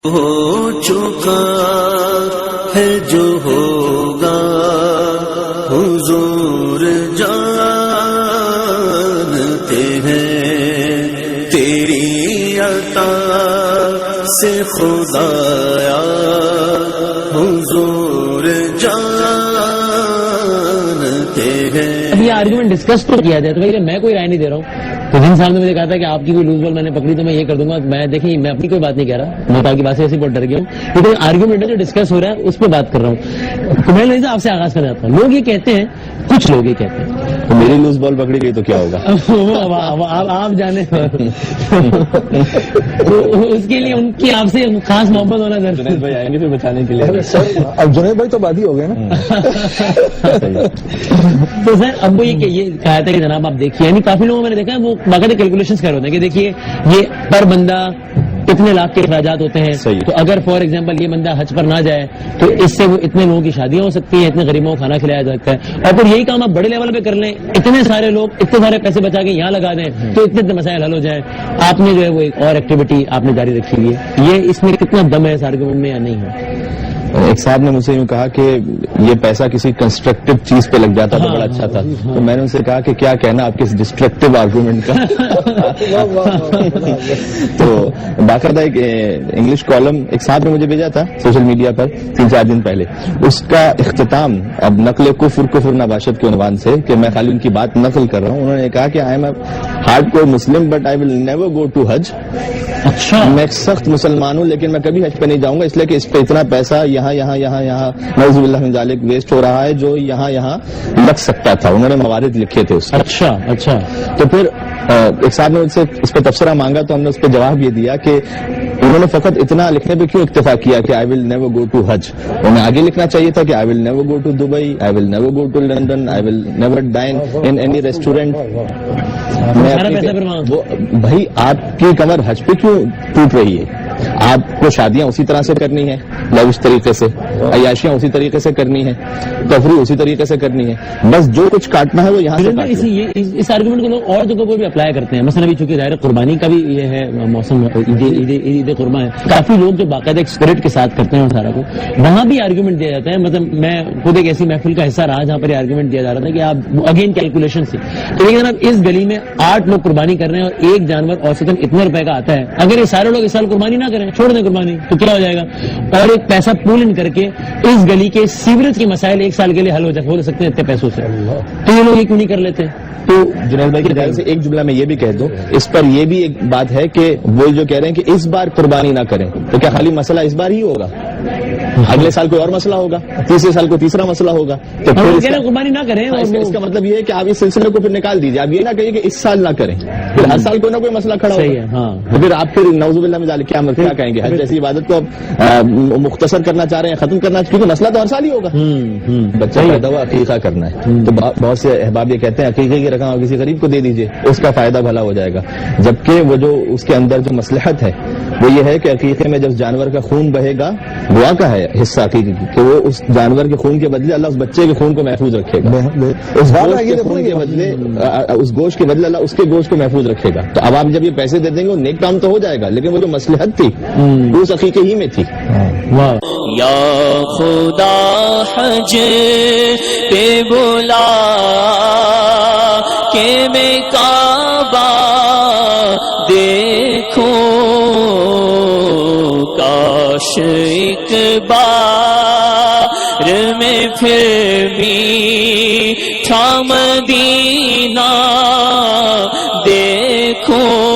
ہو چکا ہے جو ہوگا حضور جانتے ہیں تیری عطا سے خدایا حضور جانتے ہیں. اب یہ آرگومنٹ ڈسکس تو کیا جائے تو بھائی میں کوئی رائے نہیں دے رہا ہوں. تو جن صاحب نے مجھے کہا تھا کہ آپ کی کوئی لوز بال میں نے پکڑی تو میں یہ کر دوں گا, میں دیکھیں میں اپنی کوئی بات نہیں کہہ رہا, میں آپ کی بات سے ایسی بہت ڈر گیا ہوں, لیکن آرگومنٹ ہے جو ڈسکس ہو رہا ہے اس پہ بات کر رہا ہوں. تو میں نہیں آپ سے آغاز کرنا چاہتا ہوں. لوگ یہ کہتے ہیں, کچھ لوگ یہ کہتے ہیں تو میری لوز بال پکڑی گئی تو کیا ہوگا, آپ جانے اس کے لیے ان کی آپ سے خاص محبت ہونا ضروری. جنید بھائی آئیں گے پھر بچانے کے لیے. اب جنید بھائی تو بادی ہو گئے نا. تو سر اب وہ یہ کہا تھا کہ جناب آپ دیکھیے, یعنی کافی لوگوں میں نے دیکھا ہے وہ باقاعدہ کیلکولیشنز کر رہے ہیں کہ دیکھیے یہ پر بندہ اتنے لاکھ کے اخراجات ہوتے ہیں, تو اگر فار ایگزامپل یہ بندہ حج پر نہ جائے تو اس سے وہ اتنے لوگوں کی شادیاں ہو سکتی ہیں, اتنے غریبوں کو کھانا کھلایا جا سکتا ہے, اور پھر یہی کام آپ بڑے لیول پہ کر لیں, اتنے سارے لوگ اتنے سارے پیسے بچا کے یہاں لگا دیں تو اتنے مسائل حل ہو جائیں. آپ نے جو ہے وہ ایک اور ایکٹیویٹی آپ نے جاری رکھی ہوئی ہے, یہ اس میں کتنا دم ہے اس آرگومنٹ میں یا نہیں ہے؟ ایک صاحب نے مجھ سے یوں کہا کہ یہ پیسہ کسی کنسٹرکٹیو چیز پہ لگ جاتا تو بڑا اچھا تھا. تو میں نے ان سے کہا کہ کیا کہنا آپ کے اس ڈسٹرکٹیو آرگومنٹ کا. تو باقاعدہ ایک انگلش کالم ایک صاحب نے مجھے بھیجا تھا سوشل میڈیا پر 3-4 دن پہلے, اس کا اختتام اب نقل کفر نباشت کے عنوان سے, کہ میں خالی ان کی بات نقل کر رہا ہوں. انہوں نے کہا کہ I am a hardcore Muslim but I will never go to Hajj. اچھا, میں سخت مسلمان ہوں لیکن میں کبھی حج پہ نہیں جاؤں گا, اس لیے کہ اس پہ اتنا پیسہ یہاں نعوذ باللہ من ذالک ویسٹ ہو رہا ہے جو یہاں لگ سکتا تھا. انہوں نے موارد لکھے تھے اس کے. اچھا. تو پھر ایک صاحب نے سے اس پہ تبصرہ مانگا تو ہم نے اس پہ جواب یہ دیا کہ انہوں نے فقط اتنا لکھنے پہ کیوں اکتفا کیا کہ I will never go to حج. انہیں آگے لکھنا چاہیے تھا کہ I will never go to Dubai, I will never go to London, I will never dine in any restaurant. بھائی آپ کی کمر حج پہ کیوں ٹوٹ رہی ہے؟ آپ کو شادیاں اسی طرح سے کرنی ہے, لوش طریقے سے, عیاشیاں اسی طریقے سے کرنی ہے, تفریح اسی طریقے سے کرنی ہے, بس جو کچھ کاٹنا ہے وہ یہاں سے. اس آرگومنٹ کو لوگ اور جگہوں پر بھی اپلائی کرتے ہیں. مثلا ابھی چونکہ ظاہر قربانی کا بھی یہ ہے موسم, عید قربان ہے, کافی لوگ جو باقاعدہ ایک اسپرٹ کے ساتھ کرتے ہیں سارا کو, وہاں بھی آرگومنٹ دیا جاتا ہے. مطلب میں خود ایک ایسی محفل کا حصہ رہا جہاں پر یہ آرگومنٹ دیا جا رہا تھا کہ آپ اگین کیلکولیشن سے, تو لیکن اب اس گلی میں 8 لوگ قربانی کر رہے ہیں اور ایک جانور اوسطاً اتنے روپے کا آتا ہے. اگر یہ سارے لوگ اس سال قربانی نہ کریں, چھوڑ دیں قربانی, تو کیا ہو جائے گا؟ اور ایک پیسہ پول ان کر کے اس گلی کے سیوریج کے مسائل ایک سال کے لیے حل ہو سکتے ہیں اتنے پیسوں سے. تو یہ لوگ یہ کیوں نہیں کر لیتے؟ تو جنید بھائی کی جانب سے ایک جملہ میں یہ بھی کہہ دوں, اس پر یہ بھی ایک بات ہے کہ وہ جو کہہ رہے ہیں کہ اس بار قربانی نہ کریں, تو کیا خالی مسئلہ اس بار ہی ہوگا؟ اگلے سال کوئی اور مسئلہ ہوگا, تیسرے سال کو تیسرا مسئلہ ہوگا. تو قربانی نہ کریں, اس کا مطلب یہ ہے کہ آپ اس سلسلے کو پھر نکال دیجیے. آپ یہ نہ کہیے کہ اس سال نہ کریں, پھر ہر سال کوئی نہ کوئی مسئلہ کھڑا ہوگا. پھر آپ پھر نعوذ باللہ من ذالک کیا کہیں گے؟ حج جیسی عبادت کو آپ مختصر کرنا چاہ رہے ہیں, ختم کرنا, کیونکہ مسئلہ تو ہر سال ہی ہوگا. بچہ پیدا ہوا عقیقہ کرنا ہے, تو بہت سے احباب یہ کہتے ہیں عقیقے کی رقم کسی غریب کو دے دیجیے, اس کا فائدہ بھلا ہو جائے گا. جبکہ وہ جو اس کے اندر جو مصلحت ہے وہ یہ ہے کہ عقیقے میں جب جانور کا خون بہے گا, دعا کا ہے حصہ عقیقے کہ وہ اس جانور کے خون کے بدلے اللہ اس بچے کے خون کو محفوظ رکھے گا, اس خون کے بدلے, اس گوشت کے بدلے اللہ اس کے گوشت کو محفوظ رکھے گا. تو اب آپ جب یہ پیسے دے دیں گے وہ نیک کام تو ہو جائے گا, لیکن وہ جو مصلحت تھی وہ اس عقیقے ہی میں تھی. یا خدا حج پہ بلا کہ میں کعبہ دیکھوں, کاش ایک بار میں پھر بھی میٹھا مدینہ دیکھوں.